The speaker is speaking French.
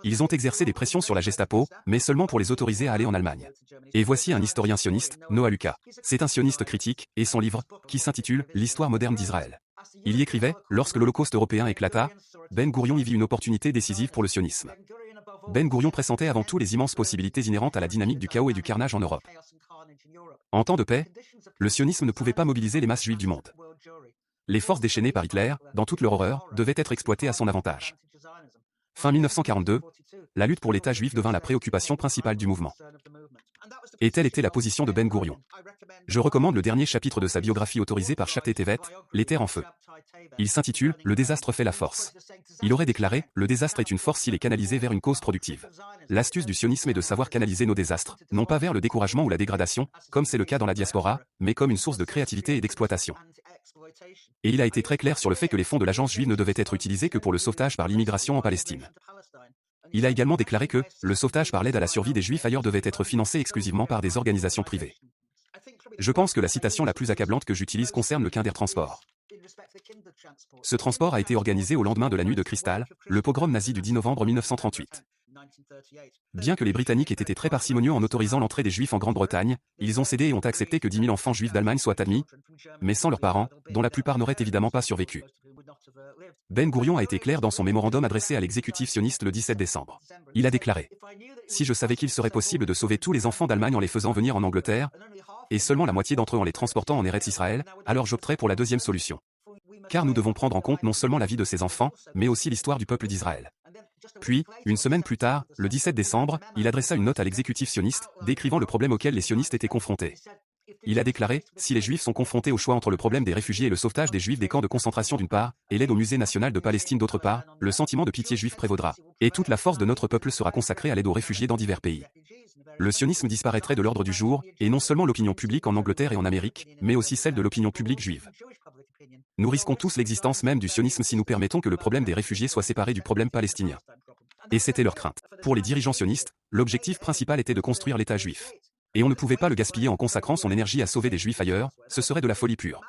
Ils ont exercé des pressions sur la Gestapo, mais seulement pour les autoriser à aller en Allemagne. Et voici un historien sioniste, Noah Lucas. C'est un sioniste critique, et son livre, qui s'intitule « L'histoire moderne d'Israël ». Il y écrivait, lorsque l'Holocauste européen éclata, Ben Gourion y vit une opportunité décisive pour le sionisme. Ben Gourion pressentait avant tout les immenses possibilités inhérentes à la dynamique du chaos et du carnage en Europe. En temps de paix, le sionisme ne pouvait pas mobiliser les masses juives du monde. Les forces déchaînées par Hitler, dans toute leur horreur, devaient être exploitées à son avantage. Fin 1942, la lutte pour l'État juif devint la préoccupation principale du mouvement. Et telle était la position de Ben Gourion. Je recommande le dernier chapitre de sa biographie autorisée par Shabtai Tevet, Les terres en feu. Il s'intitule « Le désastre fait la force ». Il aurait déclaré « Le désastre est une force s'il est canalisé vers une cause productive ». L'astuce du sionisme est de savoir canaliser nos désastres, non pas vers le découragement ou la dégradation, comme c'est le cas dans la diaspora, mais comme une source de créativité et d'exploitation. Et il a été très clair sur le fait que les fonds de l'agence juive ne devaient être utilisés que pour le sauvetage par l'immigration en Palestine. Il a également déclaré que le sauvetage par l'aide à la survie des juifs ailleurs devait être financé exclusivement par des organisations privées. Je pense que la citation la plus accablante que j'utilise concerne le Kindertransport. Ce transport a été organisé au lendemain de la nuit de cristal, le pogrom nazi du 10 novembre 1938. Bien que les Britanniques aient été très parcimonieux en autorisant l'entrée des Juifs en Grande-Bretagne, ils ont cédé et ont accepté que 10 000 enfants juifs d'Allemagne soient admis, mais sans leurs parents, dont la plupart n'auraient évidemment pas survécu. Ben Gourion a été clair dans son mémorandum adressé à l'exécutif sioniste le 17 décembre. Il a déclaré « Si je savais qu'il serait possible de sauver tous les enfants d'Allemagne en les faisant venir en Angleterre, et seulement la moitié d'entre eux en les transportant en Eretz Israël, alors j'opterais pour la deuxième solution. Car nous devons prendre en compte non seulement la vie de ces enfants, mais aussi l'histoire du peuple d'Israël. » Puis, une semaine plus tard, le 17 décembre, il adressa une note à l'exécutif sioniste, décrivant le problème auquel les sionistes étaient confrontés. Il a déclaré « Si les Juifs sont confrontés au choix entre le problème des réfugiés et le sauvetage des Juifs des camps de concentration d'une part, et l'aide au musée national de Palestine d'autre part, le sentiment de pitié juif prévaudra, et toute la force de notre peuple sera consacrée à l'aide aux réfugiés dans divers pays. Le sionisme disparaîtrait de l'ordre du jour, et non seulement l'opinion publique en Angleterre et en Amérique, mais aussi celle de l'opinion publique juive. Nous risquons tous l'existence même du sionisme si nous permettons que le problème des réfugiés soit séparé du problème palestinien. » Et c'était leur crainte. Pour les dirigeants sionistes, l'objectif principal était de construire l'État juif. Et on ne pouvait pas le gaspiller en consacrant son énergie à sauver des Juifs ailleurs, ce serait de la folie pure.